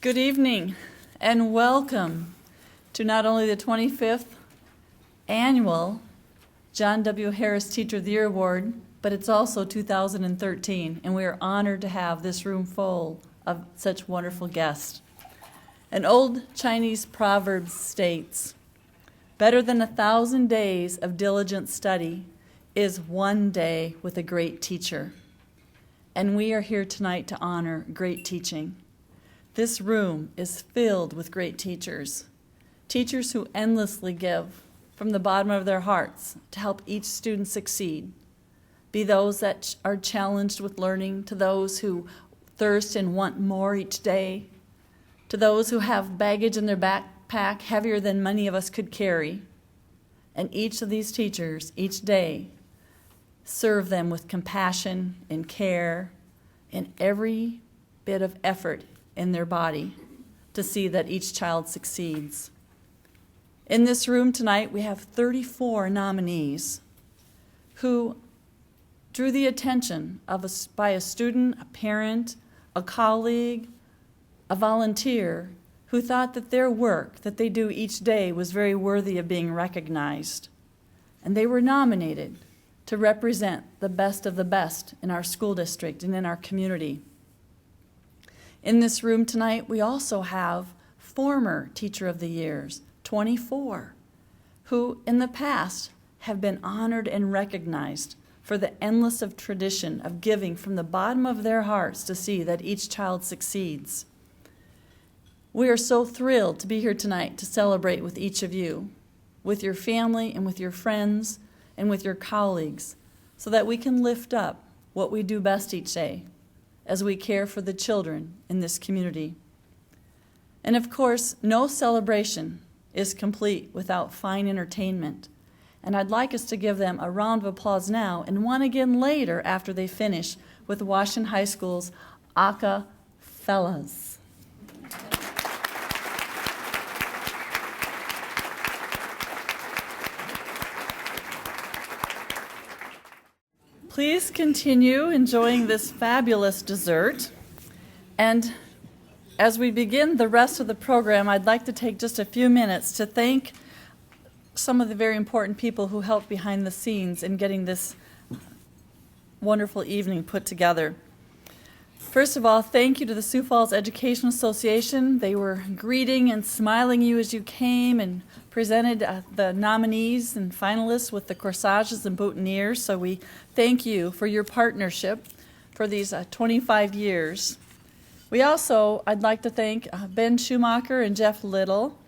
Good evening and welcome to not only the 25th annual John W. Harris Teacher of the Year Award, but it's also 2013, and we are honored to have this room full of such wonderful guests. An old Chinese proverb states, "Better than 1,000 days of diligent study is one day with a great teacher." And we are here tonight to honor great teaching. This room is filled with great teachers, teachers who endlessly give from the bottom of their hearts to help each student succeed, be those that are challenged with learning, to those who thirst and want more each day, to those who have baggage in their backpack heavier than many of us could carry. And each of these teachers, each day, serve them with compassion and care and every bit of effort in their body to see that each child succeeds. In this room tonight, we have 34 nominees who drew the attention by a student, a parent, a colleague, a volunteer who thought that their work that they do each day was very worthy of being recognized. And they were nominated to represent the best of the best in our school district and in our community. In this room tonight, we also have former Teacher of the Years, 24, who in the past have been honored and recognized for the endless of tradition of giving from the bottom of their hearts to see that each child succeeds. We are so thrilled to be here tonight to celebrate with each of you, with your family and with your friends and with your colleagues, so that we can lift up what we do best each day as we care for the children in this community. And of course, no celebration is complete without fine entertainment. And I'd like us to give them a round of applause now and one again later after they finish with Washington High School's Acapellas. Please continue enjoying this fabulous dessert. And as we begin the rest of the program, I'd like to take just a few minutes to thank some of the very important people who helped behind the scenes in getting this wonderful evening put together. First of all, thank you to the Sioux Falls Education Association. They were greeting and smiling you as you came and presented the nominees and finalists with the corsages and boutonnieres. So we thank you for your partnership for these 25 years. I'd like to thank Ben Schumacher and Jeff Little.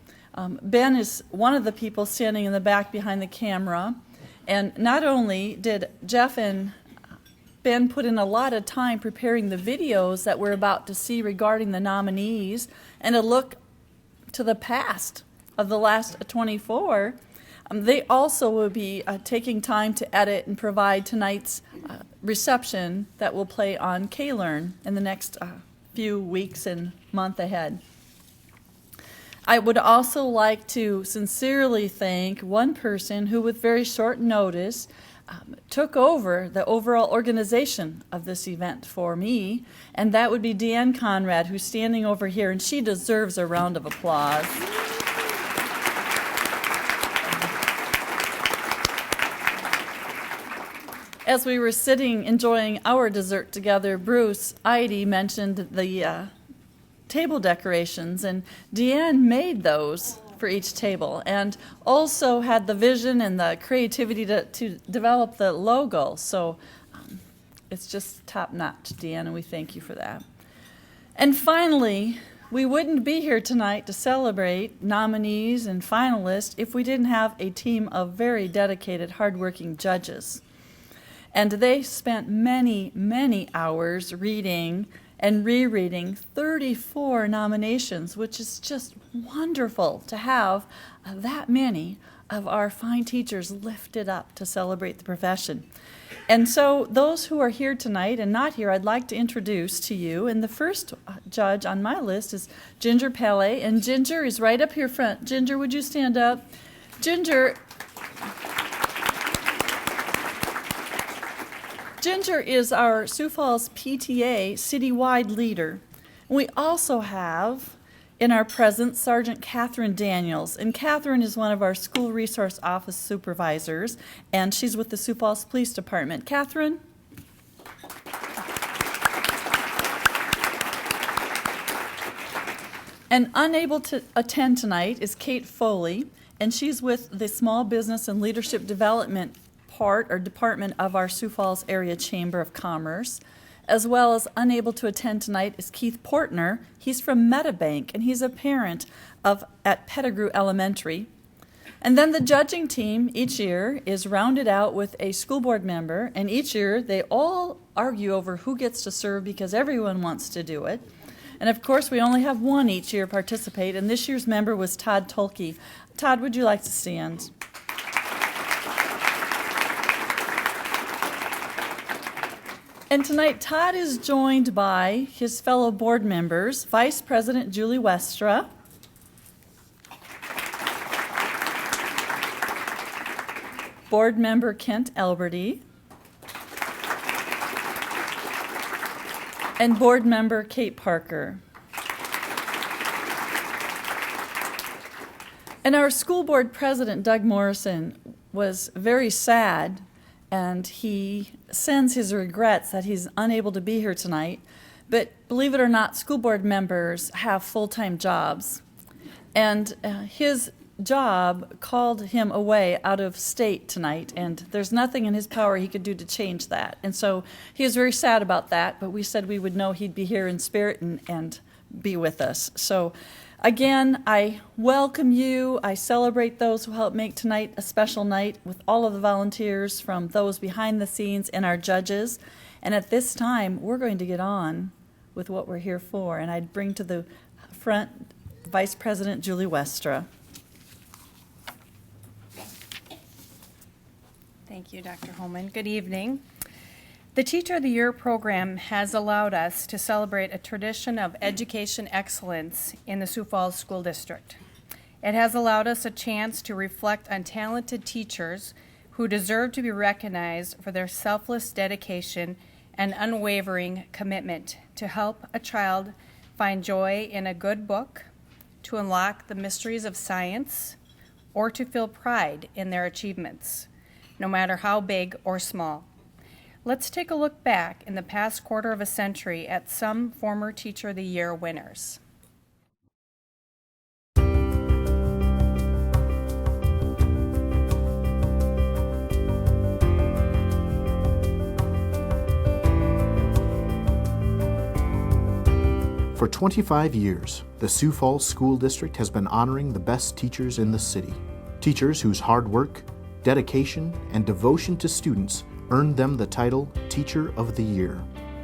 Ben is one of the people standing in the back behind the camera. And not only did Jeff and Ben put in a lot of time preparing the videos that we're about to see regarding the nominees and a look to the past of the last 24, they also will be taking time to edit and provide tonight's reception that will play on K-Learn in the next few weeks and month ahead. I would also like to sincerely thank one person who, with very short notice, took over the overall organization of this event for me, and that would be Deanne Conrad, who's standing over here, and she deserves a round of applause. As we were sitting enjoying our dessert together, Bruce Idy mentioned the table decorations, and Deanne made those for each table and also had the vision and the creativity to develop the logo. So it's just top-notch, Deanne, and we thank you for that. And finally, We wouldn't be here tonight to celebrate nominees and finalists if we didn't have a team of very dedicated, hardworking judges. And they spent many, many hours reading and rereading 34 nominations, which is just wonderful to have that many of our fine teachers lifted up to celebrate the profession. And so those who are here tonight and not here, I'd like to introduce to you. And the first judge on my list is Ginger Pele, and Ginger is right up here front. Ginger, would you stand up? Ginger is our Sioux Falls PTA citywide leader. We also have in our presence Sergeant Catherine Daniels, and Catherine is one of our school resource office supervisors, and she's with the Sioux Falls Police Department. Catherine? And unable to attend tonight is Kate Foley, and she's with the Small Business and Leadership Development part or department of our Sioux Falls Area Chamber of Commerce. As well as unable to attend tonight is Keith Portner. He's from Metabank, and he's a parent at Pettigrew Elementary. And then the judging team each year is rounded out with a school board member, and each year they all argue over who gets to serve because everyone wants to do it. And of course, we only have one each year participate, and this year's member was Todd Tolke. Todd, would you like to stand? And tonight, Todd is joined by his fellow board members, Vice President Julie Westra, Board Member Kent Elberty, and Board Member Kate Parker. And our school board president, Doug Morrison, was very sad, and he sends his regrets that he's unable to be here tonight. But believe it or not, school board members have full-time jobs. And his job called him away out of state tonight, and there's nothing in his power he could do to change that. And so he is very sad about that, but we said we would know he'd be here in spirit and be with us. So again, I welcome you. I celebrate those who helped make tonight a special night with all of the volunteers, from those behind the scenes and our judges. And at this time, we're going to get on with what we're here for. And I'd bring to the front Vice President Julie Westra. Thank you, Dr. Holman. Good evening. The Teacher of the Year program has allowed us to celebrate a tradition of education excellence in the Sioux Falls School District. It has allowed us a chance to reflect on talented teachers who deserve to be recognized for their selfless dedication and unwavering commitment to help a child find joy in a good book, to unlock the mysteries of science, or to feel pride in their achievements, no matter how big or small. Let's take a look back in the past quarter of a century at some former Teacher of the Year winners. For 25 years, the Sioux Falls School District has been honoring the best teachers in the city. Teachers whose hard work, dedication, and devotion to students earned them the title Teacher of the Year.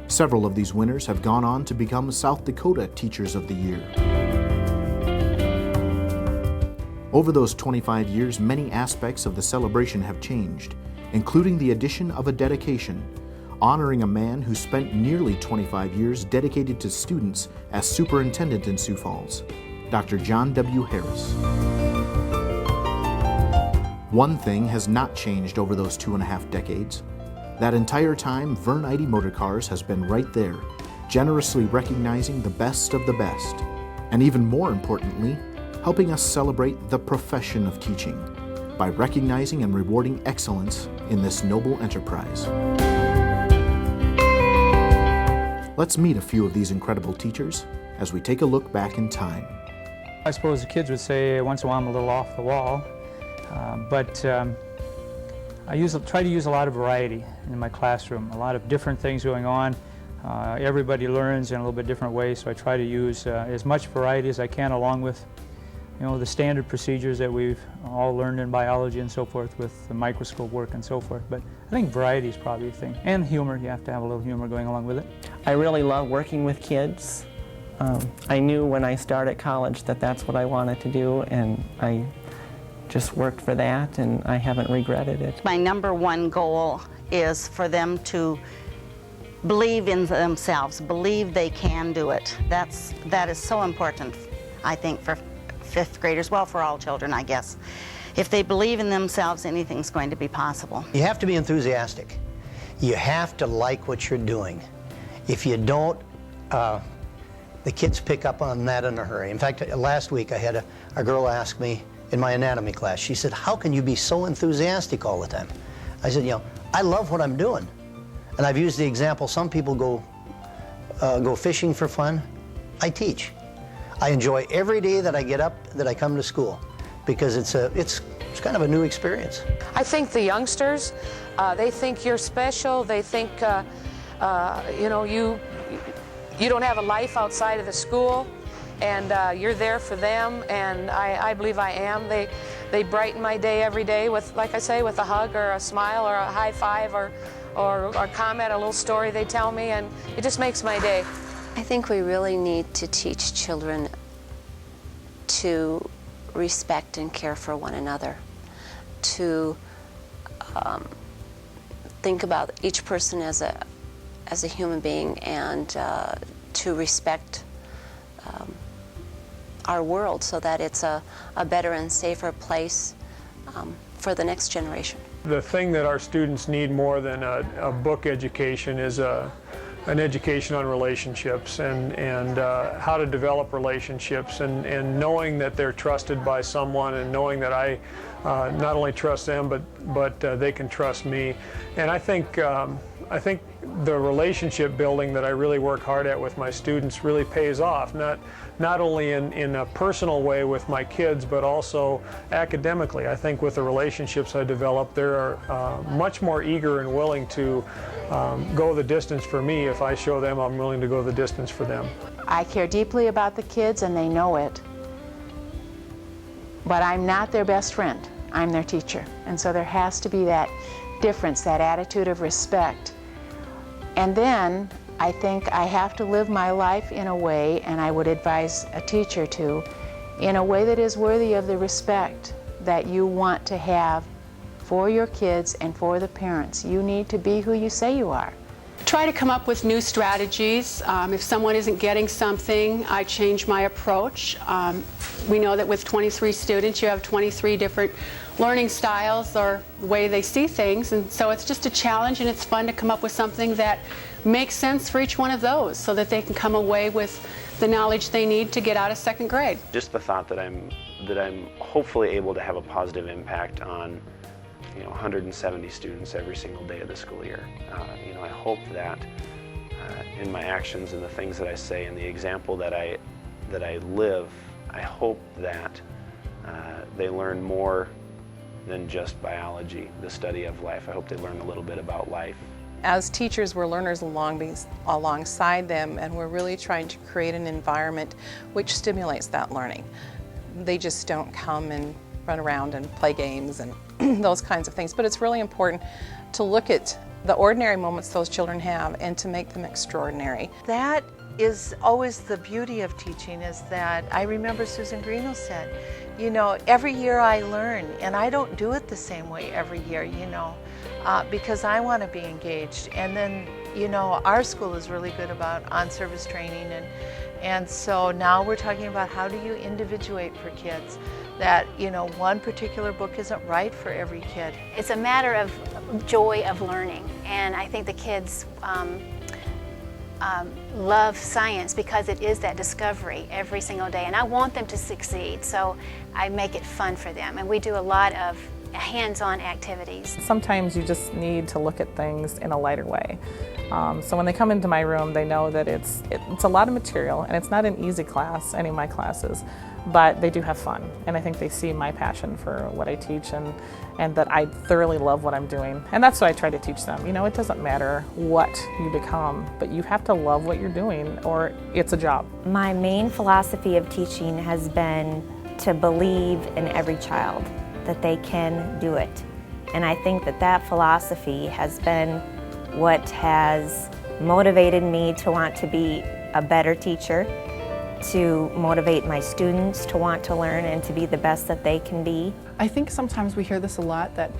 Several of these winners have gone on to become South Dakota Teachers of the Year. Over those 25 years, many aspects of the celebration have changed, including the addition of a dedication, honoring a man who spent nearly 25 years dedicated to students as superintendent in Sioux Falls, Dr. John W. Harris. One thing has not changed over those 2.5 decades. That entire time, Vern Idy Motor Cars has been right there, generously recognizing the best of the best, and even more importantly, helping us celebrate the profession of teaching by recognizing and rewarding excellence in this noble enterprise. Let's meet a few of these incredible teachers as we take a look back in time. I suppose the kids would say once in a while I'm a little off the wall, but I try to use a lot of variety in my classroom, a lot of different things going on. Everybody learns in a little bit different way, so I try to use as much variety as I can, along with the standard procedures that we've all learned in biology and so forth, with the microscope work and so forth. But I think variety is probably the thing. And humor, you have to have a little humor going along with it. I really love working with kids. I knew when I started college that that's what I wanted to do, and I just worked for that, and I haven't regretted it. My number one goal is for them to believe in themselves, believe they can do it. That is so important, I think, for fifth graders, well, for all children, I guess. If they believe in themselves, anything's going to be possible. You have to be enthusiastic. You have to like what you're doing. If you don't, the kids pick up on that in a hurry. In fact, last week I had a girl ask me in my anatomy class, she said, "How can you be so enthusiastic all the time?" I said, I love what I'm doing. And I've used the example, some people go fishing for fun. I teach. I enjoy every day that I get up, that I come to school, because it's kind of a new experience. I think the youngsters, they think you're special. They think, you don't have a life outside of the school, and you're there for them. And I believe I am. They brighten my day every day with, like I say, with a hug or a smile or a high five or a comment, a little story they tell me, and it just makes my day. I think we really need to teach children to respect and care for one another, to think about each person as a human being, and to respect our world so that it's a better and safer place for the next generation. The thing that our students need more than a book education is an education on relationships and how to develop relationships, and knowing that they're trusted by someone, and knowing that I not only trust them but they can trust me. And I think the relationship building that I really work hard at with my students really pays off, not only in a personal way with my kids, but also academically. I think with the relationships I develop, they're much more eager and willing to go the distance for me if I show them I'm willing to go the distance for them. I care deeply about the kids, and they know it, but I'm not their best friend. I'm their teacher. And so there has to be that difference, that attitude of respect. And then I think I have to live my life in a way, and I would advise a teacher to, in a way that is worthy of the respect that you want to have for your kids and for the parents. You need to be who you say you are. Try to come up with new strategies. If someone isn't getting something, I change my approach. We know that with 23 students, you have 23 different learning styles or the way they see things, and so it's just a challenge, and it's fun to come up with something that makes sense for each one of those so that they can come away with the knowledge they need to get out of second grade. Just the thought that I'm hopefully able to have a positive impact on 170 students every single day of the school year. I hope that in my actions and the things that I say and the example that I live, I hope that they learn more than just biology, the study of life. I hope they learn a little bit about life. As teachers, we're learners alongside them, and we're really trying to create an environment which stimulates that learning. They just don't come and run around and play games and those kinds of things, but it's really important to look at the ordinary moments those children have and to make them extraordinary. That is always the beauty of teaching, is that I remember Susan Greeno said, every year I learn, and I don't do it the same way every year, because I want to be engaged. And then, our school is really good about on-service training, and so now we're talking about how do you individuate for kids, that, one particular book isn't right for every kid. It's a matter of joy of learning, and I think the kids love science because it is that discovery every single day, and I want them to succeed, so I make it fun for them, and we do a lot of hands-on activities. Sometimes you just need to look at things in a lighter way. So when they come into my room, they know that it's a lot of material, and it's not an easy class, any of my classes, but they do have fun. And I think they see my passion for what I teach and that I thoroughly love what I'm doing. And that's what I try to teach them. You know, it doesn't matter what you become, but you have to love what you're doing or it's a job. My main philosophy of teaching has been to believe in every child, that they can do it. And I think that that philosophy has been what has motivated me to want to be a better teacher, to motivate my students to want to learn and to be the best that they can be. I think sometimes we hear this a lot, that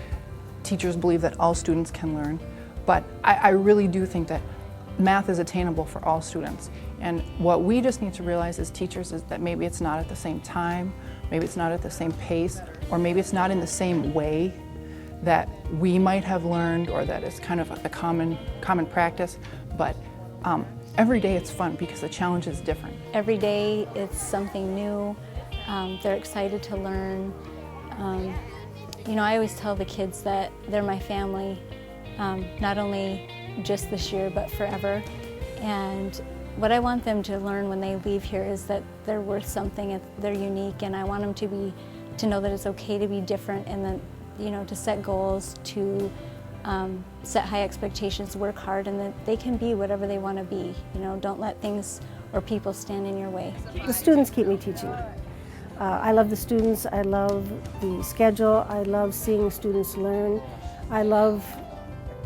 teachers believe that all students can learn, but I really do think that math is attainable for all students. And what we just need to realize as teachers is that maybe it's not at the same time, maybe it's not at the same pace, or maybe it's not in the same way that we might have learned, or that it's kind of a common practice, but every day it's fun because the challenge is different. Every day it's something new. They're excited to learn. You know, I always tell the kids that they're my family, not only just this year, but forever. And what I want them to learn when they leave here is that they're worth something, they're unique, and I want them to know that it's okay to be different, and that, you know, to set goals, to set high expectations, work hard, and that they can be whatever they want to be. You know, don't let things or people stand in your way. The students keep me teaching. I love the students, I love the schedule, I love seeing students learn, I love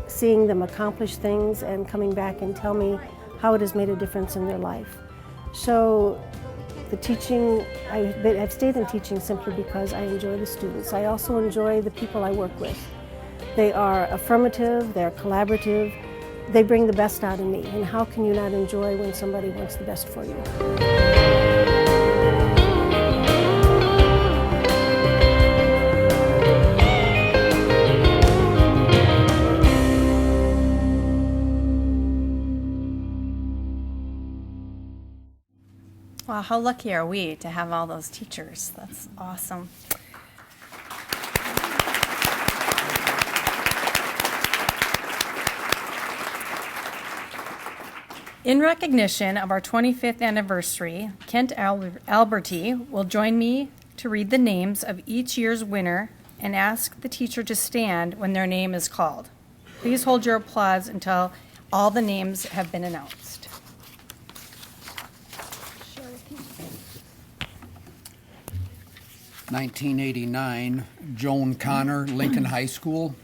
seeing them accomplish things and coming back and tell me how it has made a difference in their life. So the teaching, I've stayed in teaching simply because I enjoy the students. I also enjoy the people I work with. They are affirmative, they're collaborative, they bring the best out of me. And how can you not enjoy when somebody wants the best for you? Wow, how lucky are we to have all those teachers? That's awesome. In recognition of our 25th anniversary, Kent Alberti will join me to read the names of each year's winner and ask the teacher to stand when their name is called. Please hold your applause until all the names have been announced. 1989, Joan Connor, Lincoln High School.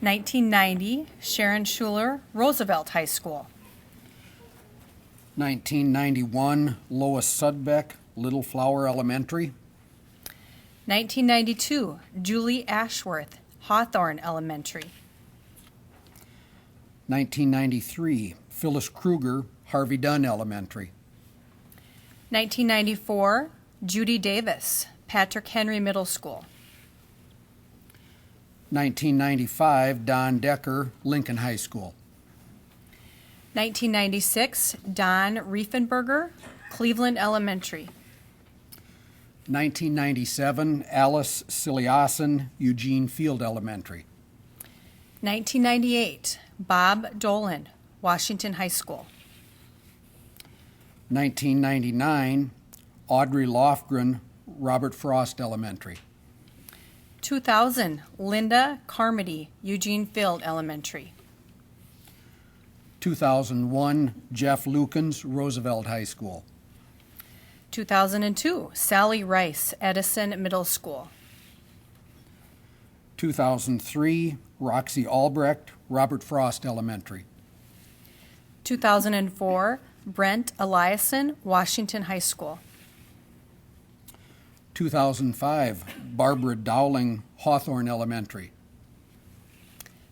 1990, Sharon Schuler, Roosevelt High School. 1991, Lois Sudbeck, Little Flower Elementary. 1992, Julie Ashworth, Hawthorne Elementary. 1993, Phyllis Kruger, Harvey Dunn Elementary. 1994, Judy Davis, Patrick Henry Middle School. 1995, Don Decker, Lincoln High School. 1996, Don Riefenberger, Cleveland Elementary. 1997, Alice Siliasen, Eugene Field Elementary. 1998, Bob Dolan, Washington High School. 1999, Audrey Lofgren, Robert Frost Elementary. 2000, Linda Carmody, Eugene Field Elementary. 2001, Jeff Lukens, Roosevelt High School. 2002, Sally Rice, Edison Middle School. 2003, Roxy Albrecht, Robert Frost Elementary. 2004, Brent Eliason, Washington High School. 2005, Barbara Dowling, Hawthorne Elementary.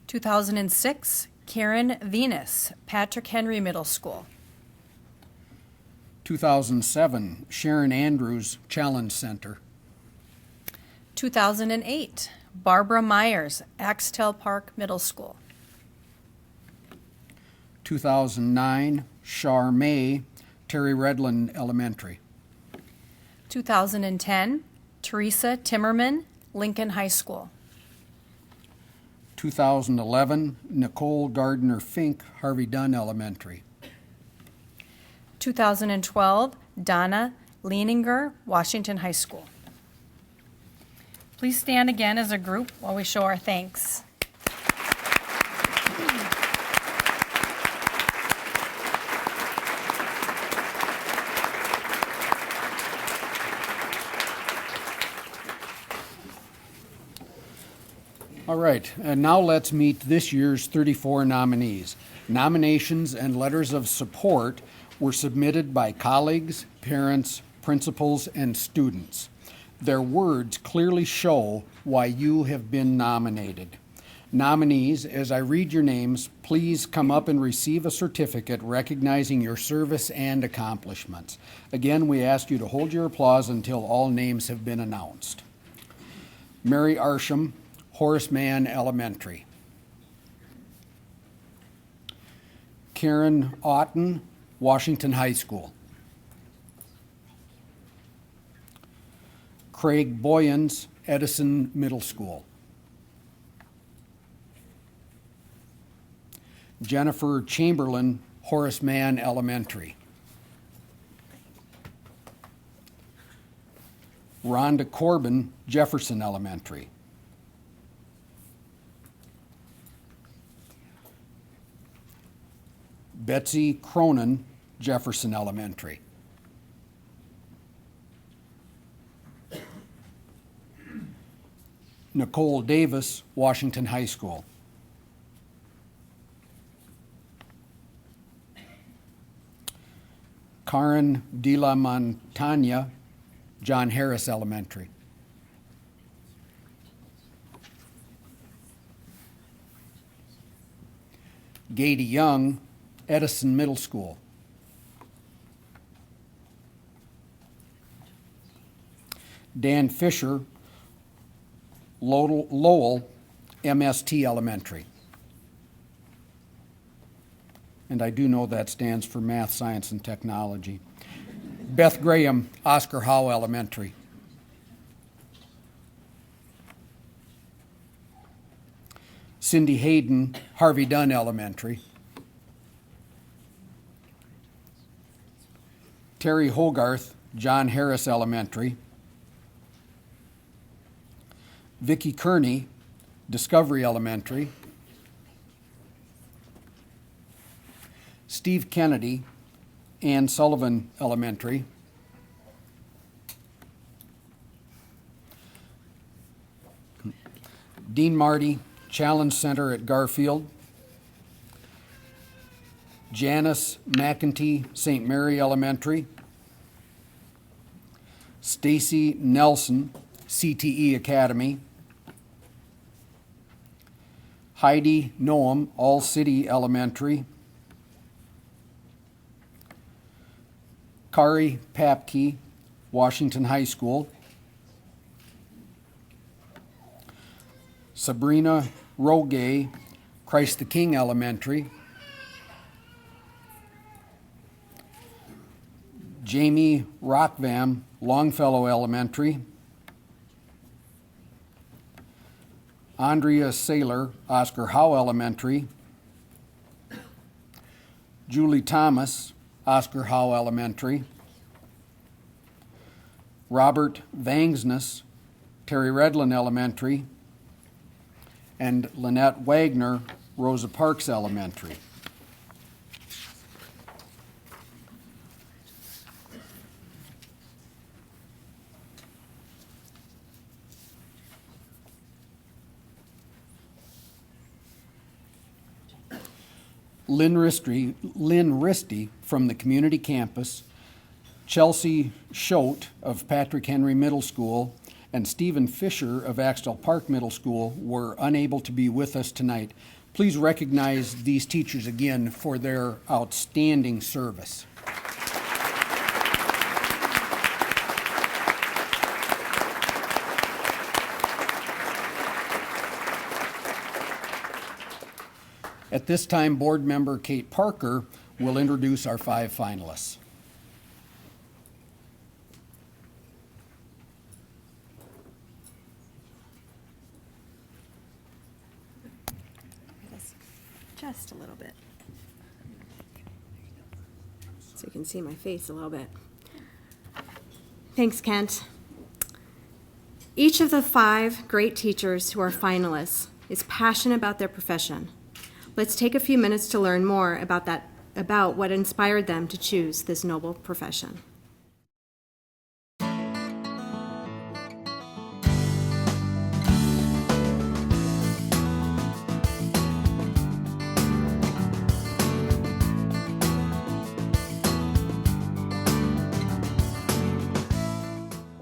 2006, Karen Venus, Patrick Henry Middle School. 2007, Sharon Andrews, Challenge Center. 2008, Barbara Myers, Axtell Park Middle School. 2009, Char May, Terry Redland Elementary. 2010, Teresa Timmerman, Lincoln High School. 2011, Nicole Gardner Fink, Harvey Dunn Elementary. 2012, Donna Leaninger, Washington High School. Please stand again as a group while we show our thanks. All right, and now let's meet this year's 34 nominees. Nominations and letters of support were submitted by colleagues, parents, principals, and students. Their words clearly show why you have been nominated. Nominees, as I read your names, please come up and receive a certificate recognizing your service and accomplishments. Again, we ask you to hold your applause until all names have been announced. Mary Arsham, Horace Mann Elementary. Karen Otten, Washington High School. Craig Boyens, Edison Middle School. Jennifer Chamberlain, Horace Mann Elementary. Rhonda Corbin, Jefferson Elementary. Betsy Cronin, Jefferson Elementary. Nicole Davis, Washington High School. Karen De La Montagna, John Harris Elementary. Gady Young, Edison Middle School. Dan Fisher, Lowell, MST Elementary. And I do know that stands for Math, Science, and Technology. Beth Graham, Oscar Howe Elementary. Cindy Hayden, Harvey Dunn Elementary. Terry Hogarth, John Harris Elementary. Vicki Kearney, Discovery Elementary. Steve Kennedy, Ann Sullivan Elementary. Dean Marty, Challenge Center at Garfield. Janice McEntee, St. Mary Elementary. Stacy Nelson, CTE Academy. Heidi Noam, All City Elementary. Kari Papke, Washington High School. Sabrina Rogay, Christ the King Elementary. Jamie Rockvam, Longfellow Elementary. Andrea Saylor, Oscar Howe Elementary. Julie Thomas, Oscar Howe Elementary. Robert Vangsness, Terry Redlin Elementary. And Lynette Wagner, Rosa Parks Elementary. Lynn Risty from the community campus, Chelsea Schote of Patrick Henry Middle School, and Stephen Fisher of Axtell Park Middle School were unable to be with us tonight. Please recognize these teachers again for their outstanding service. At this time, board member Kate Parker will introduce our 5 finalists. Just a little bit, so you can see my face a little bit. Thanks, Kent. Each of the 5 great teachers who are finalists is passionate about their profession. Let's take a few minutes to learn more about what inspired them to choose this noble profession.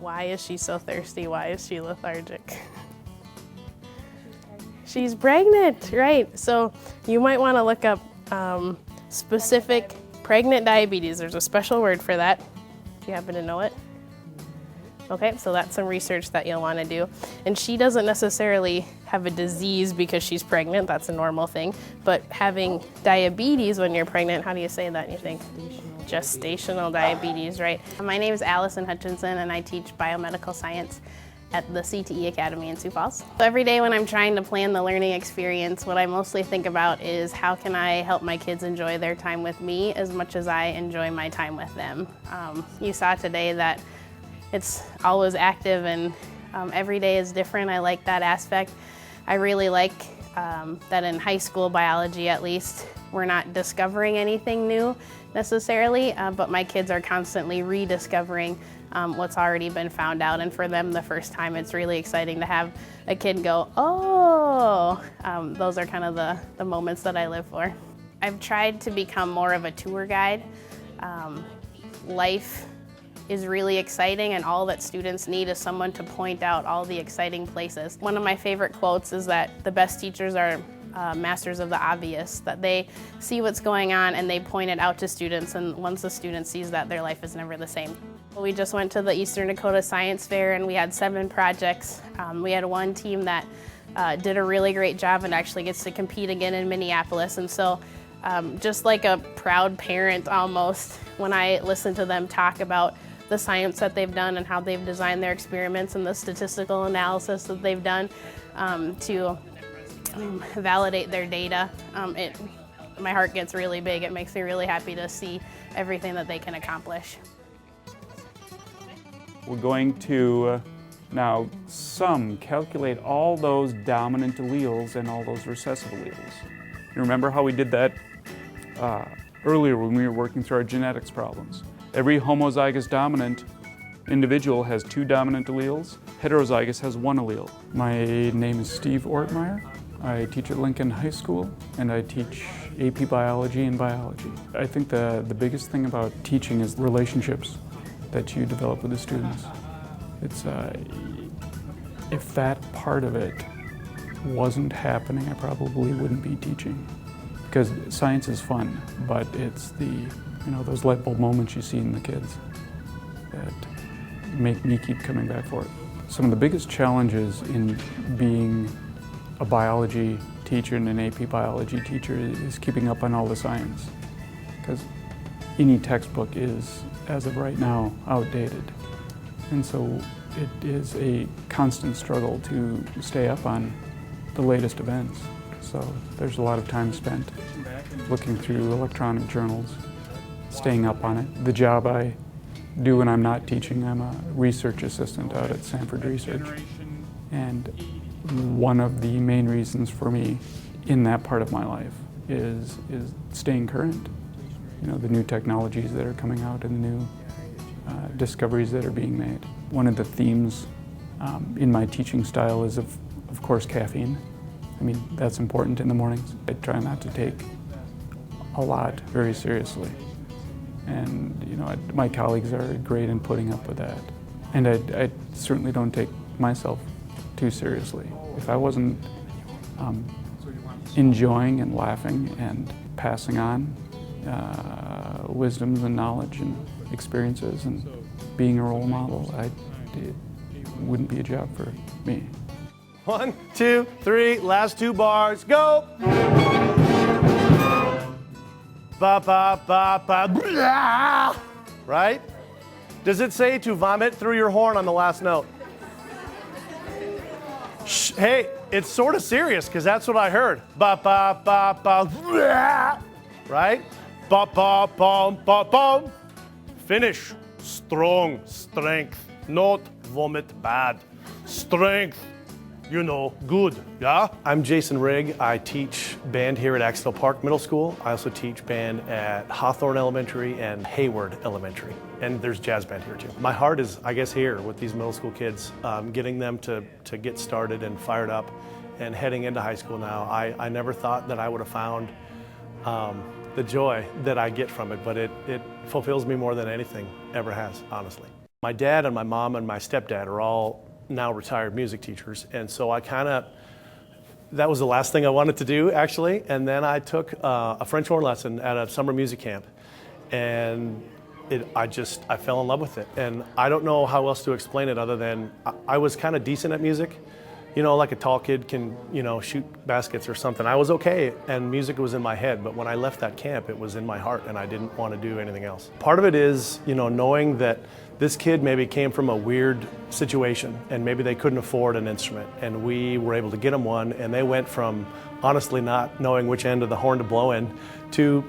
Why is she so thirsty? Why is she lethargic? She's pregnant, right? So you might want to look up specific pregnant diabetes. There's a special word for that. Do you happen to know it? Okay, so that's some research that you'll want to do. And she doesn't necessarily have a disease because she's pregnant. That's a normal thing. But having diabetes when you're pregnant, how do you say that, you think? Gestational diabetes, right? My name is Allison Hutchinson, and I teach biomedical science at the CTE Academy in Sioux Falls. Every day when I'm trying to plan the learning experience, what I mostly think about is how can I help my kids enjoy their time with me as much as I enjoy my time with them. You saw today that it's always active and every day is different. I like that aspect. I really like that in high school biology, at least, we're not discovering anything new necessarily, but my kids are constantly rediscovering what's already been found out. And for them, the first time, it's really exciting to have a kid go, oh, those are kind of the moments that I live for. I've tried to become more of a tour guide. Life is really exciting, and all that students need is someone to point out all the exciting places. One of my favorite quotes is that the best teachers are masters of the obvious, that they see what's going on and they point it out to students, and once the student sees that, their life is never the same. We just went to the Eastern Dakota Science Fair and we had 7 projects. We had one team that did a really great job and actually gets to compete again in Minneapolis, and so just like a proud parent almost, when I listen to them talk about the science that they've done and how they've designed their experiments and the statistical analysis that they've done to validate their data, my heart gets really big. It makes me really happy to see everything that they can accomplish. We're going to now calculate all those dominant alleles and all those recessive alleles. You remember how we did that earlier when we were working through our genetics problems? Every homozygous dominant individual has 2 dominant alleles. Heterozygous has 1 allele. My name is Steve Ottmeyer. I teach at Lincoln High School, and I teach AP Biology and Biology. I think the biggest thing about teaching is relationships that you develop with the students. It's if that part of it wasn't happening, I probably wouldn't be teaching. Because science is fun, but it's those light bulb moments you see in the kids that make me keep coming back for it. Some of the biggest challenges in being a biology teacher and an AP biology teacher is keeping up on all the science. Because any textbook is, as of right now, outdated. And so it is a constant struggle to stay up on the latest events. So there's a lot of time spent looking through electronic journals, staying up on it. The job I do when I'm not teaching, I'm a research assistant out at Sanford Research. And one of the main reasons for me in that part of my life is staying current. The new technologies that are coming out and the new discoveries that are being made. One of the themes in my teaching style is, of course, caffeine. I mean, that's important in the mornings. I try not to take a lot very seriously. And, my colleagues are great in putting up with that. And I certainly don't take myself too seriously. If I wasn't enjoying and laughing and passing on wisdoms and knowledge and experiences and being a role model, it wouldn't be a job for me. 1, 2, 3, last 2 bars, go! Ba ba ba ba blah. Right? Does it say to vomit through your horn on the last note? Shh, hey, it's sort of serious because that's what I heard. Ba ba ba ba blah. Right? Ba ba bum ba bum. Finish. Strong, strength, not vomit bad. Strength, you know, good, yeah? I'm Jason Rigg. I teach band here at Axtell Park Middle School. I also teach band at Hawthorne Elementary and Hayward Elementary. And there's jazz band here too. My heart is, I guess, here with these middle school kids, getting them to get started and fired up and heading into high school now. I never thought that I would have found the joy that I get from it, but it fulfills me more than anything ever has, honestly. My dad and my mom and my stepdad are all now retired music teachers, and so that was the last thing I wanted to do, actually, and then I took a French horn lesson at a summer music camp, and I fell in love with it, and I don't know how else to explain it other than I was kind of decent at music. You know, like a tall kid can, shoot baskets or something. I was okay, and music was in my head, but when I left that camp, it was in my heart, and I didn't want to do anything else. Part of it is, knowing that this kid maybe came from a weird situation, and maybe they couldn't afford an instrument, and we were able to get them one, and they went from honestly not knowing which end of the horn to blow in to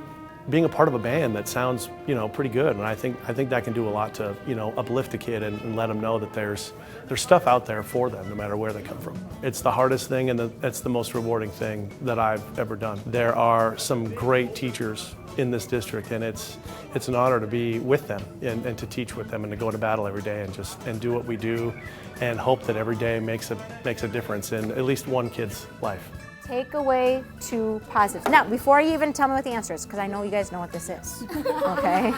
being a part of a band that sounds, pretty good. And I think that can do a lot to, uplift a kid and let them know that there's stuff out there for them, no matter where they come from. It's the hardest thing, and it's the most rewarding thing that I've ever done. There are some great teachers in this district, and it's an honor to be with them and to teach with them and to go to battle every day and do what we do and hope that every day makes a difference in at least one kid's life. Take away 2 positives. Now, before you even tell me what the answer is, because I know you guys know what this is, okay?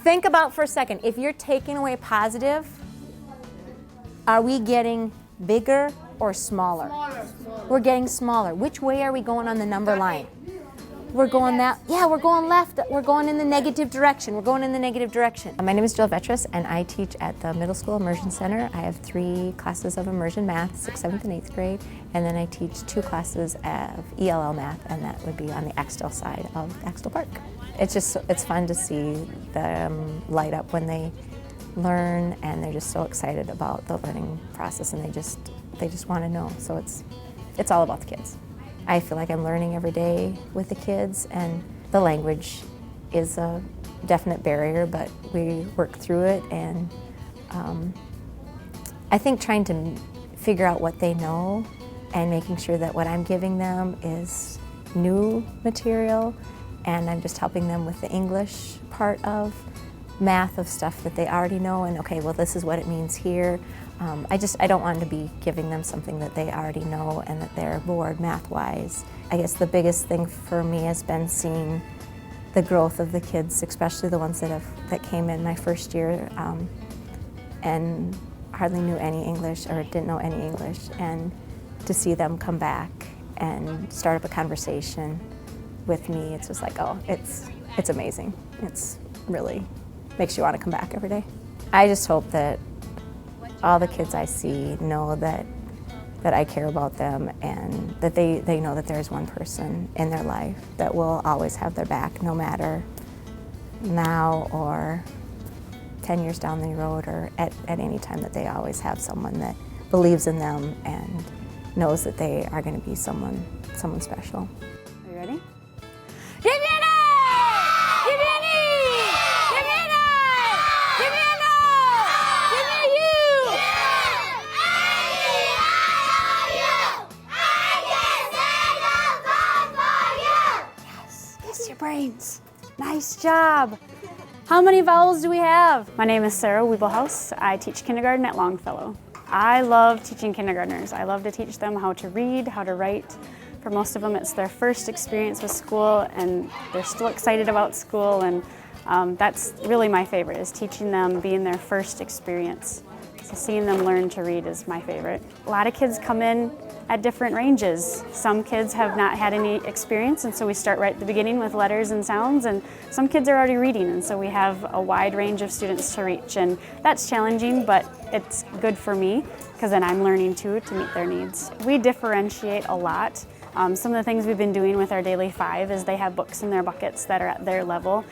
Think about for a second, if you're taking away positive, are we getting bigger or smaller? Smaller. We're getting smaller. Which way are we going on the number line? We're going we're going left. We're going in the negative direction. We're going in the negative direction. My name is Vettress, and I teach at the Middle School Immersion Center. I have 3 classes of immersion math, 6th, 7th, and 8th grade, and then I teach 2 classes of ELL math, and that would be on the Axtell side of Axtell Park. It's fun to see them light up when they learn, and they're just so excited about the learning process, and they just want to know. So it's all about the kids. I feel like I'm learning every day with the kids, and the language is a definite barrier, but we work through it, and I think trying to figure out what they know and making sure that what I'm giving them is new material, and I'm just helping them with the English part of math of stuff that they already know, and okay, well, this is what it means here. I don't want to be giving them something that they already know and that they're bored math-wise. I guess the biggest thing for me has been seeing the growth of the kids, especially the ones that came in my first year and hardly knew any English or didn't know any English, and to see them come back and start up a conversation with me, it's just like, oh, it's amazing. It's really makes you want to come back every day. I just hope that all the kids I see know that I care about them, and that they know that there's one person in their life that will always have their back, no matter now or 10 years down the road or at any time, that they always have someone that believes in them and knows that they are going to be someone special. Are you ready? Brains. Nice job. How many vowels do we have? My name is Sarah Wiebelhaus. I teach kindergarten at Longfellow. I love teaching kindergartners. I love to teach them how to read, how to write. For most of them, it's their first experience with school, and they're still excited about school, and that's really my favorite, is teaching them, being their first experience. So seeing them learn to read is my favorite. A lot of kids come in at different ranges. Some kids have not had any experience, and so we start right at the beginning with letters and sounds, and some kids are already reading, and so we have a wide range of students to reach, and that's challenging, but it's good for me, because then I'm learning too to meet their needs. We differentiate a lot. Some of the things we've been doing with our Daily 5 is they have books in their buckets that are at their level.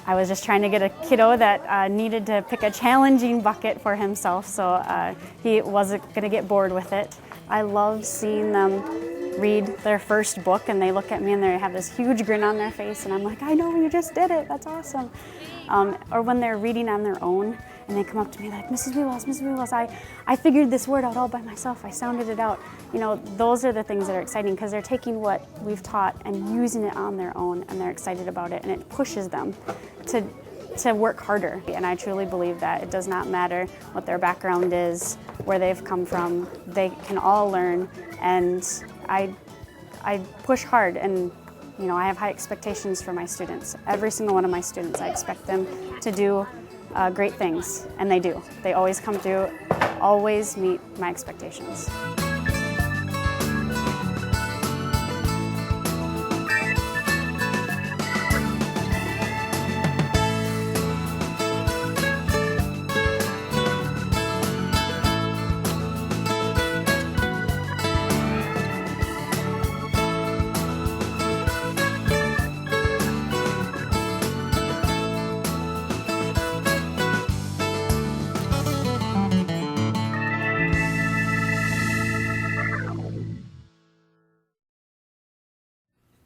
I was just trying to get a kiddo that needed to pick a challenging bucket for himself, so he wasn't going to get bored with it. I love seeing them read their first book, and they look at me and they have this huge grin on their face, and I'm like, I know, you just did it, that's awesome. or when they're reading on their own and they come up to me like, Mrs. Wheelhouse, I figured this word out all by myself. I sounded it out. You know, those are the things that are exciting because they're taking what we've taught and using it on their own, and they're excited about it, and it pushes them to work harder. And I truly believe that it does not matter what their background is, where they've come from, they can all learn. And I push hard, and you know, I have high expectations for my students. Every single one of my students, I expect them to do great things, and they do. They always come through, always meet my expectations.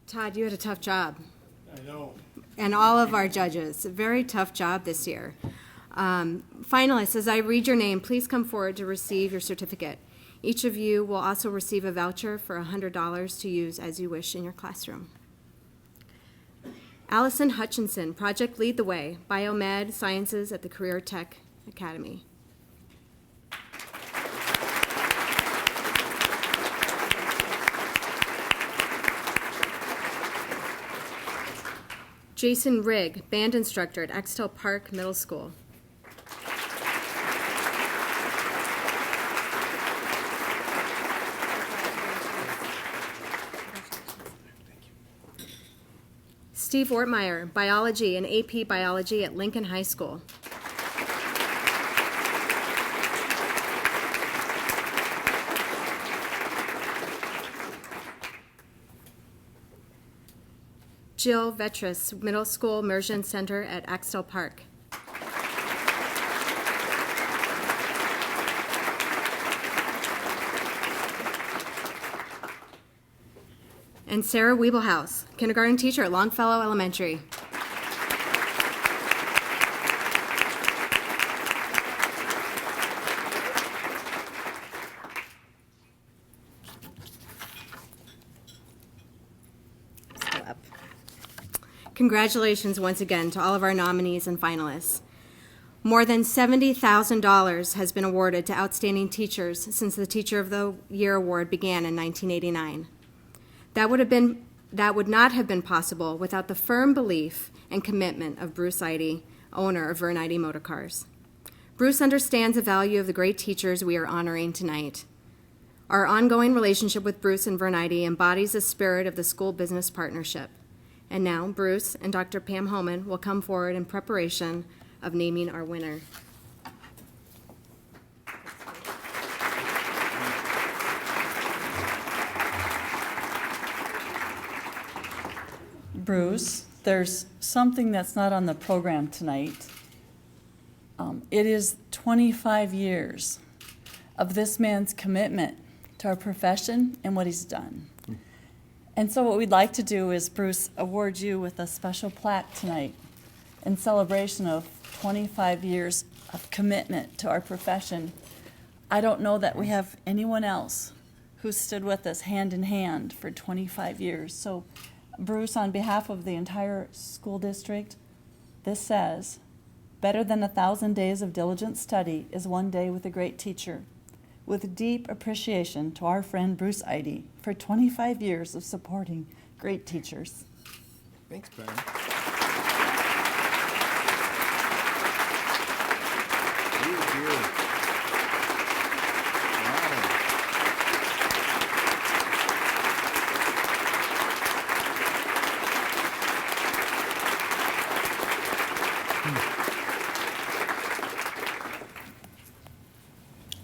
Todd, you had a tough job. I know. And all of our judges, a very tough job this year. Finalists, as I read your name, please come forward to receive your certificate. Each of you will also receive a voucher for $100 to use as you wish in your classroom. Allison Hutchinson, Project Lead the Way, Biomed Sciences at the Career Tech Academy. Jason Rigg, band instructor at Axtell Park Middle School. Steve Ottmeyer, biology and AP biology at Lincoln High School. Jill Vettress, Middle School Immersion Center at Axtell Park. And Sarah Wiebelhaus, kindergarten teacher at Longfellow Elementary. Congratulations once again to all of our nominees and finalists. More than $70,000 has been awarded to outstanding teachers since the Teacher of the Year award began in 1989. That would not have been possible without the firm belief and commitment of Bruce Eide, owner of Vern Eide Motor Cars. Bruce understands the value of the great teachers we are honoring tonight. Our ongoing relationship with Bruce and Vern Eide embodies the spirit of the school business partnership. And now, Bruce and Dr. Pam Homan will come forward in preparation of naming our winner. Bruce, there's something that's not on the program tonight. It is 25 years of this man's commitment to our profession and what he's done. And so what we'd like to do is, Bruce, award you with a special plaque tonight in celebration of 25 years of commitment to our profession. I don't know that we have anyone else who stood with us hand in hand for 25 years. So, Bruce, on behalf of the entire school district, this says, better than 1,000 days of diligent study is one day with a great teacher. With deep appreciation to our friend Bruce Eide for 25 years of supporting great teachers. Thanks, Ben.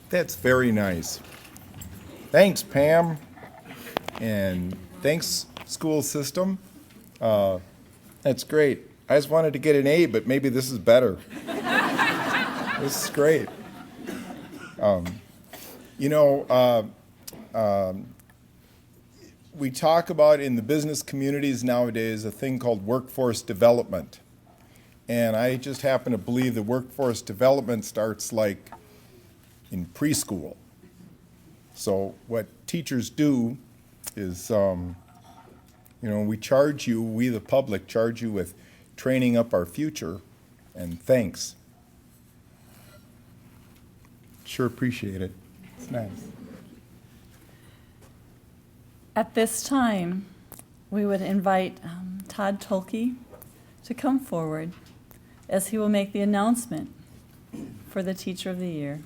That's very nice. Thanks, Pam. And thanks, school system. That's great. I just wanted to get an A, but maybe this is better. This is great. We talk about in the business communities nowadays a thing called workforce development. And I just happen to believe that workforce development starts like in preschool. So what teachers do is, we charge you, we the public charge you with training up our future, and thanks. Sure appreciate it. It's nice. At this time, we would invite Todd Tolke to come forward as he will make the announcement for the Teacher of the Year.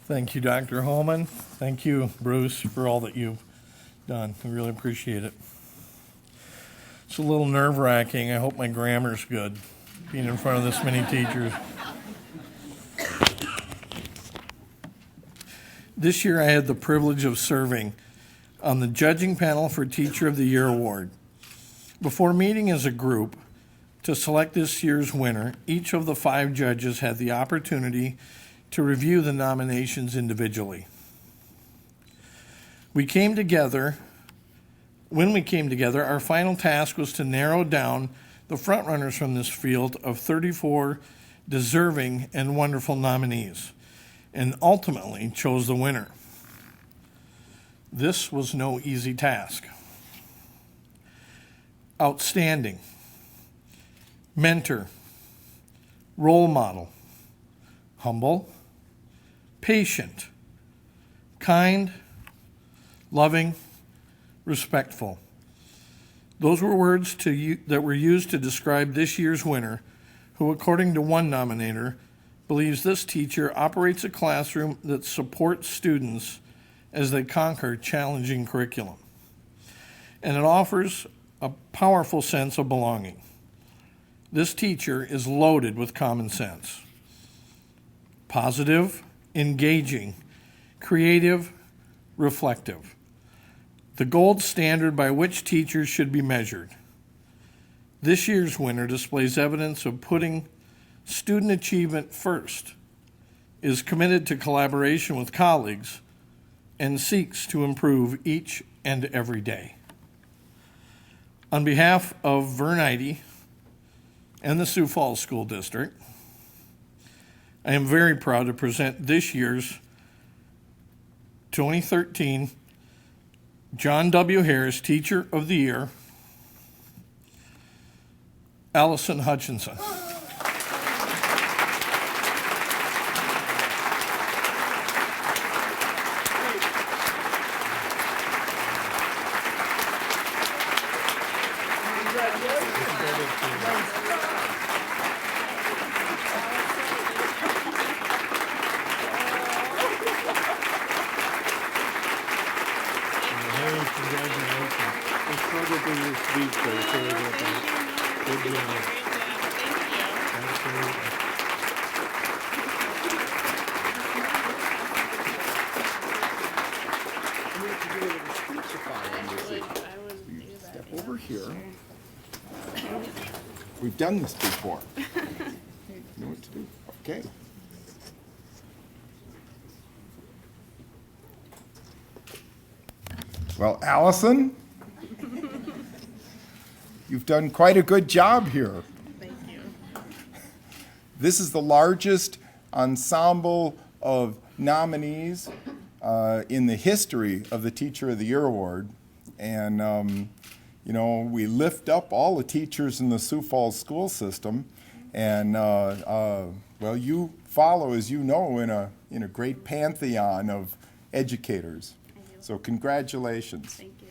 Thank you, Dr. Holman. Thank you, Bruce, for all that you've done. We really appreciate it. It's a little nerve-wracking. I hope my grammar's good, being in front of this many teachers. This year I had the privilege of serving on the judging panel for Teacher of the Year award. Before meeting as a group to select this year's winner, each of the 5 judges had the opportunity to review the nominations individually. When we came together, our final task was to narrow down the frontrunners from this field of 34 deserving and wonderful nominees, and ultimately chose the winner. This was no easy task. Outstanding, mentor, role model, humble, patient, kind, loving, respectful. Those were words that were used to describe this year's winner, who, according to one nominator, believes this teacher operates a classroom that supports students as they conquer challenging curriculum. And it offers a powerful sense of belonging. This teacher is loaded with common sense. Positive, engaging, creative, reflective. The gold standard by which teachers should be measured. This year's winner displays evidence of putting student achievement first, is committed to collaboration with colleagues, and seeks to improve each and every day. On behalf of Vernite and the Sioux Falls School District, I am very proud to present this year's 2013 John W. Harris Teacher of the Year, Allison Hutchinson. Step over here. We've done this before. You know what to do. Okay. Well, Allison, you've done quite a good job here. Thank you. This is the largest ensemble of nominees in the history of the Teacher of the Year Award. And, we lift up all the teachers in the Sioux Falls school system. And, you follow, as you know, in a great pantheon of educators. So congratulations. Thank you.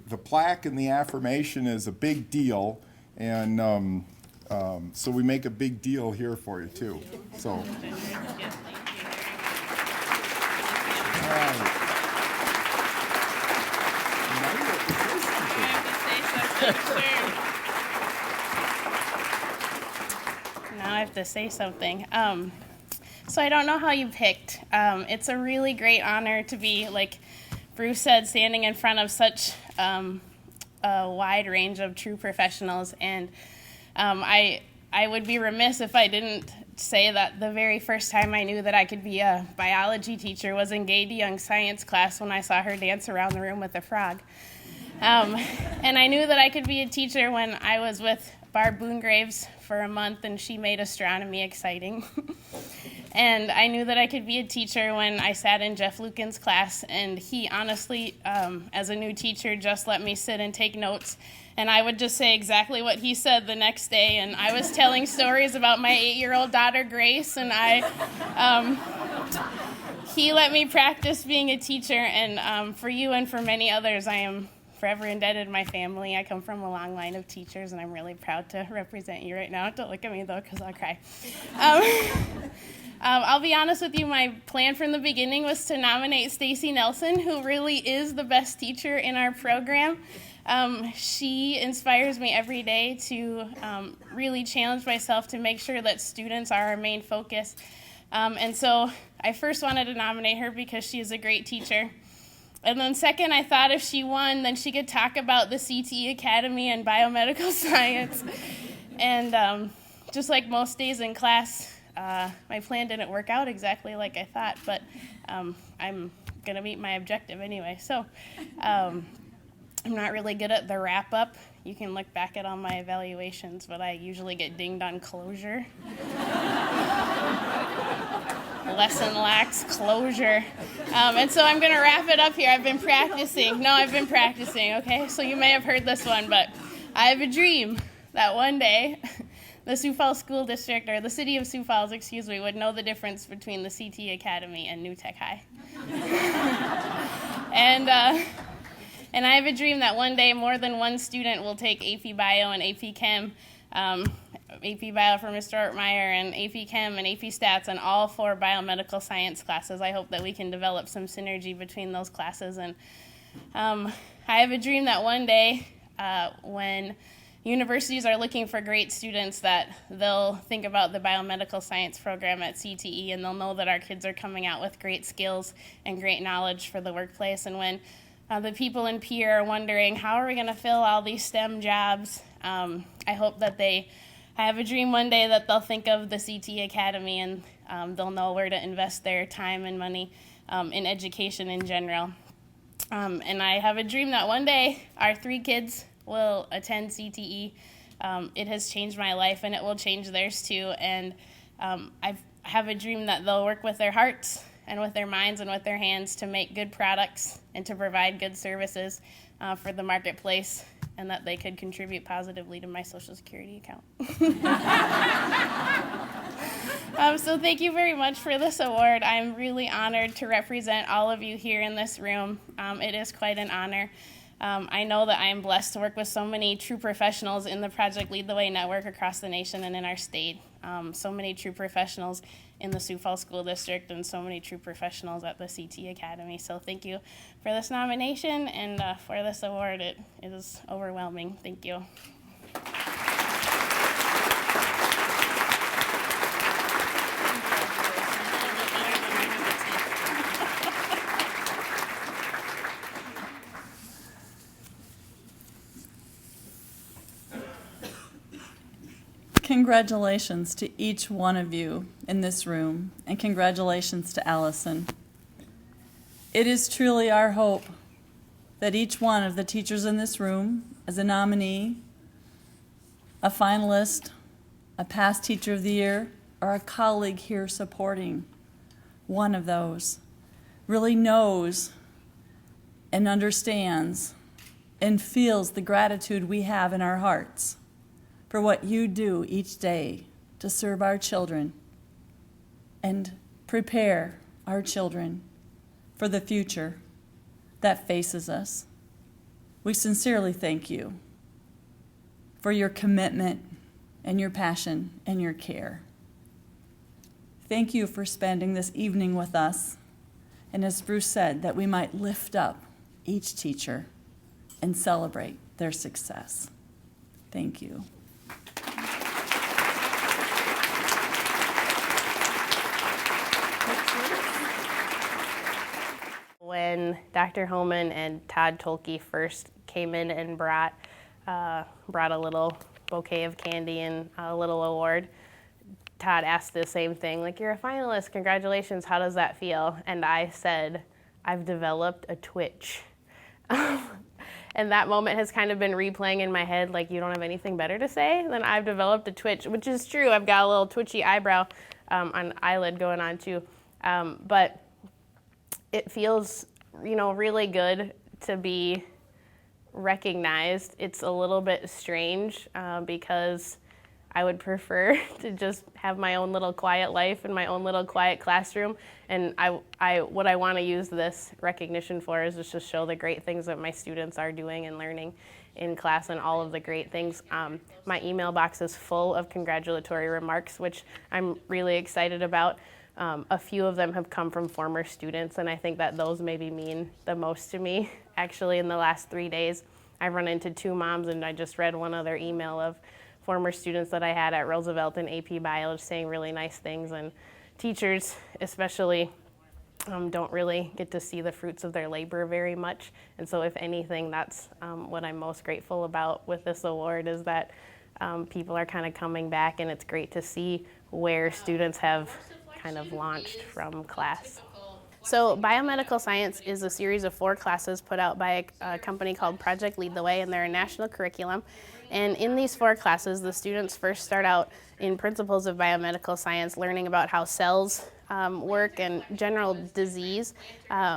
The plaque and the affirmation is a big deal, and so we make a big deal here for you too. So. Now I have to say something. So I don't know how you picked. It's a really great honor to be, like Bruce said, standing in front of such a wide range of true professionals. And I would be remiss if I didn't say that the very first time I knew that I could be a biology teacher was in Gay DeYoung's science class when I saw her dance around the room with a frog. And I knew that I could be a teacher when I was with Barb Boongraves for a month and she made astronomy exciting. And I knew that I could be a teacher when I sat in Jeff Lucan's class, and he honestly, as a new teacher, just let me sit and take notes. And I would just say exactly what he said the next day. And I was telling stories about my 8-year-old daughter, Grace, and he let me practice being a teacher. And for you and for many others, I am forever indebted to my family. I come from a long line of teachers, and I'm really proud to represent you right now. Don't look at me, though, because I'll cry. I'll be honest with you, my plan from the beginning was to nominate Stacy Nelson, who really is the best teacher in our program. She inspires me every day to really challenge myself to make sure that students are our main focus. And so I first wanted to nominate her because she is a great teacher. And then second, I thought if she won, then she could talk about the CTE Academy and biomedical science. And just like most days in class, my plan didn't work out exactly like I thought, but I'm going to meet my objective anyway. So I'm not really good at the wrap-up. You can look back at all my evaluations, but I usually get dinged on closure. Lesson lacks closure. And so I'm going to wrap it up here. I've been practicing, okay? So you may have heard this one, but I have a dream that one day the Sioux Falls School District, or the city of Sioux Falls, would know the difference between the CT Academy and New Tech High. And I have a dream that one day more than one student will take AP Bio and AP Chem, AP Bio for Mr. Ottmeyer, and AP Chem and AP Stats, and all 4 biomedical science classes. I hope that we can develop some synergy between those classes. And I have a dream that one day when universities are looking for great students, that they'll think about the biomedical science program at CTE, and they'll know that our kids are coming out with great skills and great knowledge for the workplace. And when the people in PE are wondering, how are we going to fill all these STEM jobs, I hope that I have a dream one day that they'll think of the CT Academy, and they'll know where to invest their time and money in education in general. And I have a dream that one day our 3 kids will attend CTE. It has changed my life, and it will change theirs too. And I have a dream that they'll work with their hearts and with their minds and with their hands to make good products and to provide good services for the marketplace, and that they could contribute positively to my Social Security account. So thank you very much for this award. I'm really honored to represent all of you here in this room. It is quite an honor. I know that I am blessed to work with so many true professionals in the Project Lead the Way network across the nation and in our state. So many true professionals in the Sioux Falls School District, and so many true professionals at the CT Academy. So thank you for this nomination and for this award. It is overwhelming. Thank you. Congratulations to each one of you in this room, and congratulations to Allison. It is truly our hope that each one of the teachers in this room, as a nominee, a finalist, a past Teacher of the Year, or a colleague here supporting one of those, really knows and understands and feels the gratitude we have in our hearts for what you do each day to serve our children and prepare our children for the future that faces us. We sincerely thank you for your commitment and your passion and your care. Thank you for spending this evening with us, and as Bruce said, that we might lift up each teacher and celebrate their success. Thank you. When Dr. Homan and Todd Tolke first came in and brought a little bouquet of candy and a little award, Todd asked the same thing, like, you're a finalist, congratulations, how does that feel? And I said, I've developed a twitch. and that moment has kind of been replaying in my head, like, you don't have anything better to say, then I've developed a twitch, which is true. I've got a little twitchy eyebrow on eyelid going on too. But it feels, really good to be recognized. It's a little bit strange because I would prefer to just have my own little quiet life in my own little quiet classroom. And what I want to use this recognition for is just to show the great things that my students are doing and learning in class and all of the great things. My email box is full of congratulatory remarks, which I'm really excited about. A few of them have come from former students, and I think that those maybe mean the most to me. Actually, in the last 3 days, I've run into 2 moms, and I just read one other email of former students that I had at Roosevelt in AP Bio saying really nice things, and teachers especially don't really get to see the fruits of their labor very much. And so if anything, that's what I'm most grateful about with this award, is that people are kind of coming back, and it's great to see where students have kind of launched from class. So biomedical science is a series of 4 classes put out by a company called Project Lead the Way, and they're a national curriculum. And in these 4 classes, the students first start out in principles of biomedical science, learning about how cells work and general disease.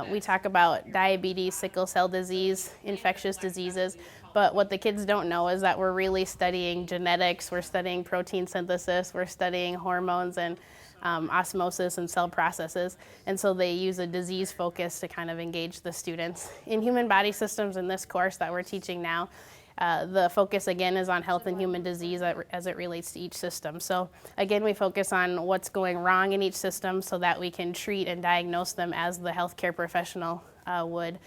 We talk about diabetes, sickle cell disease, infectious diseases, but what the kids don't know is that we're really studying genetics, we're studying protein synthesis, we're studying hormones and osmosis and cell processes, and so they use a disease focus to kind of engage the students. In human body systems, in this course that we're teaching now, the focus again is on health and human disease as it relates to each system. So again, we focus on what's going wrong in each system so that we can treat and diagnose them as the healthcare professional would.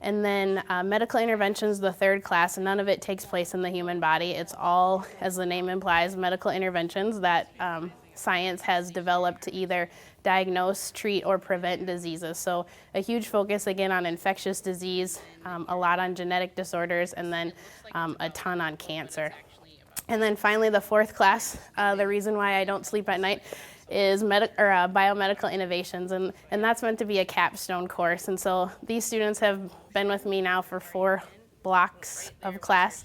And then medical interventions, the 3rd class, and none of it takes place in the human body. It's all, as the name implies, medical interventions that science has developed to either diagnose, treat, or prevent diseases. So a huge focus again on infectious disease, a lot on genetic disorders, and then a ton on cancer. And then finally the 4th class, the reason why I don't sleep at night, is biomedical innovations, and that's meant to be a capstone course. And so these students have been with me now for 4 blocks of class,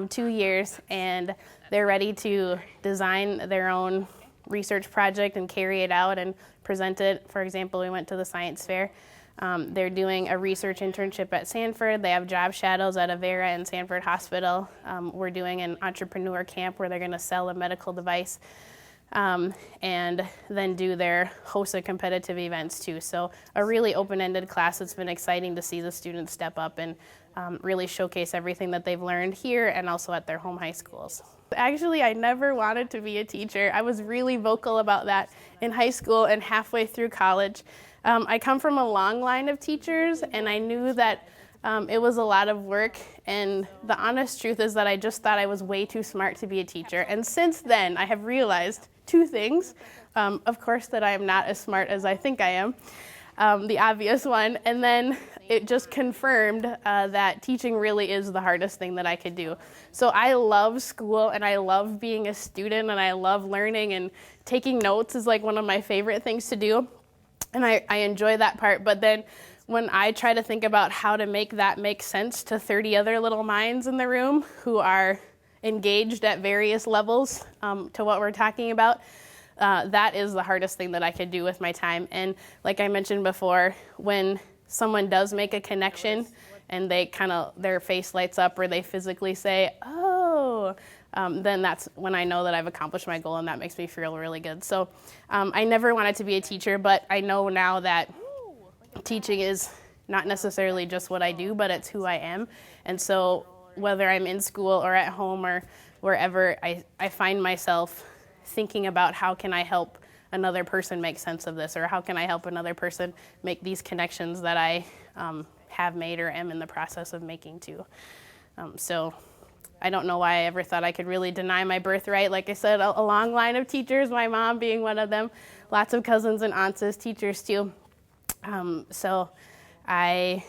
2 years, and they're ready to design their own research project and carry it out and present it. For example, we went to the science fair. They're doing a research internship at Sanford. They have job shadows at Avera and Sanford Hospital. We're doing an entrepreneur camp where they're going to sell a medical device and then do their host of competitive events too. So a really open-ended class. It's been exciting to see the students step up and really showcase everything that they've learned here and also at their home high schools. Actually, I never wanted to be a teacher. I was really vocal about that in high school and halfway through college. I come from a long line of teachers, and I knew that it was a lot of work, and the honest truth is that I just thought I was way too smart to be a teacher. And since then, I have realized 2 things. Of course, that I am not as smart as I think I am, the obvious one, and then it just confirmed that teaching really is the hardest thing that I could do. So I love school, and I love being a student, and I love learning, and taking notes is like one of my favorite things to do, and I enjoy that part. But then when I try to think about how to make that make sense to 30 other little minds in the room who are engaged at various levels to what we're talking about, that is the hardest thing that I could do with my time. And like I mentioned before, when someone does make a connection and they their face lights up or they physically say, oh, then that's when I know that I've accomplished my goal, and that makes me feel really good. So I never wanted to be a teacher, but I know now that teaching is not necessarily just what I do, but it's who I am. And so whether I'm in school or at home or wherever, I find myself thinking about how can I help another person make sense of this, or how can I help another person make these connections that I have made or am in the process of making too. So I don't know why I ever thought I could really deny my birthright. Like I said, a long line of teachers, my mom being one of them, lots of cousins and aunts as teachers too. So I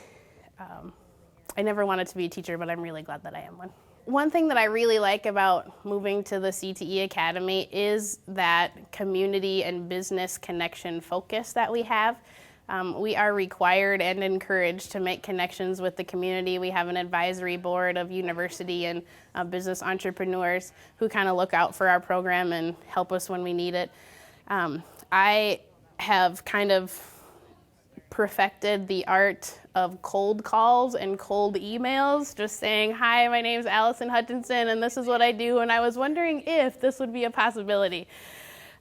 never wanted to be a teacher, but I'm really glad that I am one. One thing that I really like about moving to the CTE Academy is that community and business connection focus that we have. We are required and encouraged to make connections with the community. We have an advisory board of university and business entrepreneurs who kind of look out for our program and help us when we need it. I have kind of perfected the art of cold calls and cold emails, just saying, hi, my name's Allison Hutchinson and this is what I do, and I was wondering if this would be a possibility.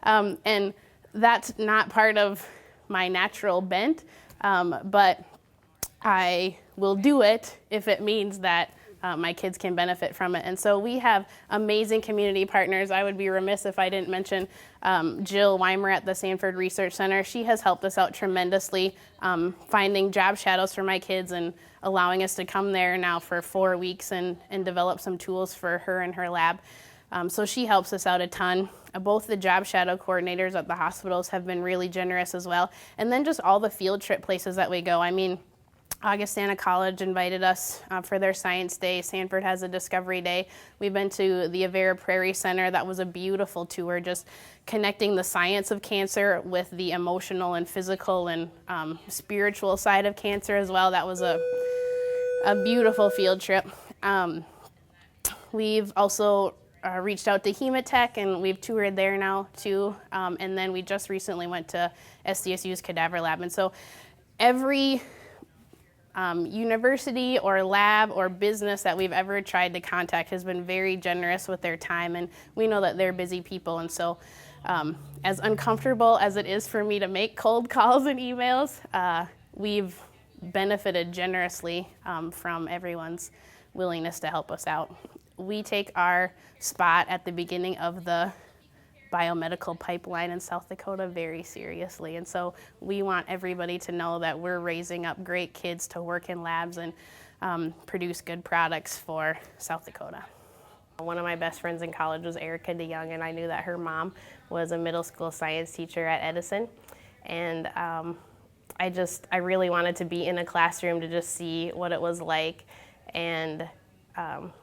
And that's not part of my natural bent, but I will do it if it means that my kids can benefit from it. And so we have amazing community partners. I would be remiss if I didn't mention Jill Weimer at the Sanford Research Center. She has helped us out tremendously, finding job shadows for my kids and allowing us to come there now for 4 weeks and develop some tools for her and her lab. So she helps us out a ton. Both the job shadow coordinators at the hospitals have been really generous as well. And then just all the field trip places that we go. I mean, Augustana College invited us for their science day. Sanford has a discovery day. We've been to the Avera Prairie Center. That was a beautiful tour, just connecting the science of cancer with the emotional and physical and spiritual side of cancer as well. That was a beautiful field trip. We've also reached out to Hematech, and we've toured there now too. And then we just recently went to SDSU's cadaver lab. And so every university or lab or business that we've ever tried to contact has been very generous with their time, and we know that they're busy people. And so as uncomfortable as it is for me to make cold calls and emails, we've benefited generously from everyone's willingness to help us out. We take our spot at the beginning of the biomedical pipeline in South Dakota very seriously, and so we want everybody to know that we're raising up great kids to work in labs and produce good products for South Dakota. One of my best friends in college was Erica DeYoung, and I knew that her mom was a middle school science teacher at Edison, and I really wanted to be in a classroom to just see what it was like. And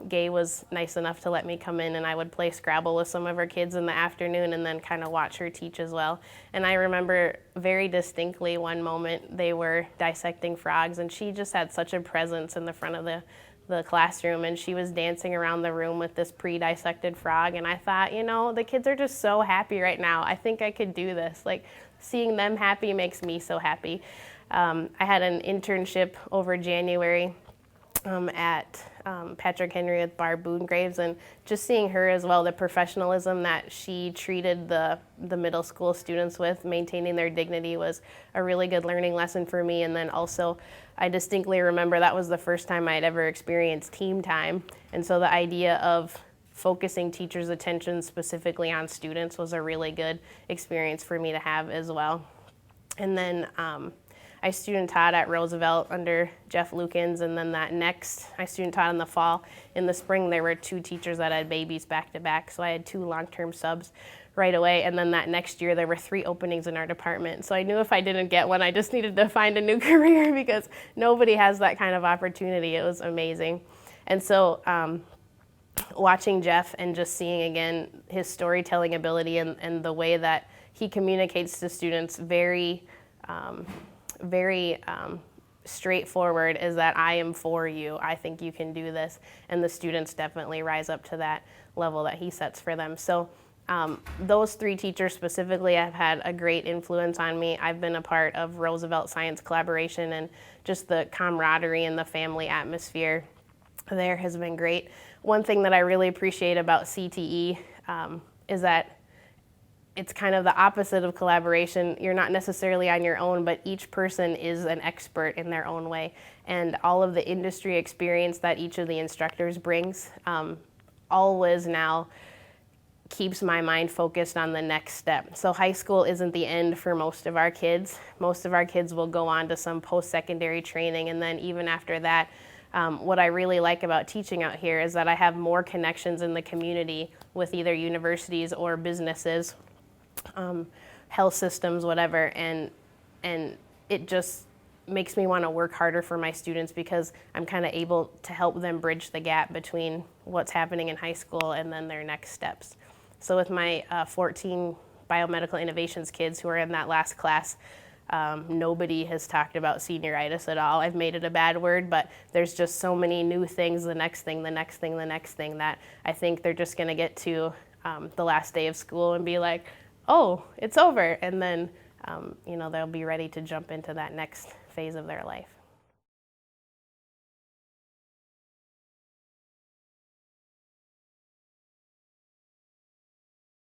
Gay was nice enough to let me come in, and I would play Scrabble with some of her kids in the afternoon and then kind of watch her teach as well. And I remember very distinctly one moment they were dissecting frogs, and she just had such a presence in the front of the classroom, and she was dancing around the room with this pre-dissected frog, and I thought, you know, the kids are just so happy right now. I think I could do this. Like, seeing them happy makes me so happy. I had an internship over January at Patrick Henry with Barb Boongraves, and just seeing her as well, the professionalism that she treated the middle school students with, maintaining their dignity, was a really good learning lesson for me. And then also, I distinctly remember that was the first time I'd ever experienced team time, and so the idea of focusing teachers' attention specifically on students was a really good experience for me to have as well. And then I student taught at Roosevelt under Jeff Lukens, and then I student taught in the fall. In the spring, there were 2 teachers that had babies back to back, so I had 2 long-term subs right away. And then that next year, there were 3 openings in our department. So I knew if I didn't get one, I just needed to find a new career because nobody has that kind of opportunity. It was amazing. And so watching Jeff and just seeing again his storytelling ability and the way that he communicates to students very straightforward, is that I am for you. I think you can do this. And the students definitely rise up to that level that he sets for them. So those 3 teachers specifically have had a great influence on me. I've been a part of Roosevelt Science Collaboration, and just the camaraderie and the family atmosphere there has been great. One thing that I really appreciate about CTE is that it's kind of the opposite of collaboration. You're not necessarily on your own, but each person is an expert in their own way. And all of the industry experience that each of the instructors brings always now keeps my mind focused on the next step. So high school isn't the end for most of our kids. Most of our kids will go on to some post-secondary training, and then even after that, what I really like about teaching out here is that I have more connections in the community with either universities or businesses, health systems, whatever, and it just makes me want to work harder for my students because I'm kind of able to help them bridge the gap between what's happening in high school and then their next steps. So with my 14 biomedical innovations kids who are in that last class, Nobody has talked about senioritis at all. I've made it a bad word, but there's just so many new things, the next thing, that I think they're just going to get to the last day of school and be like, oh, it's over. And then, they'll be ready to jump into that next phase of their life.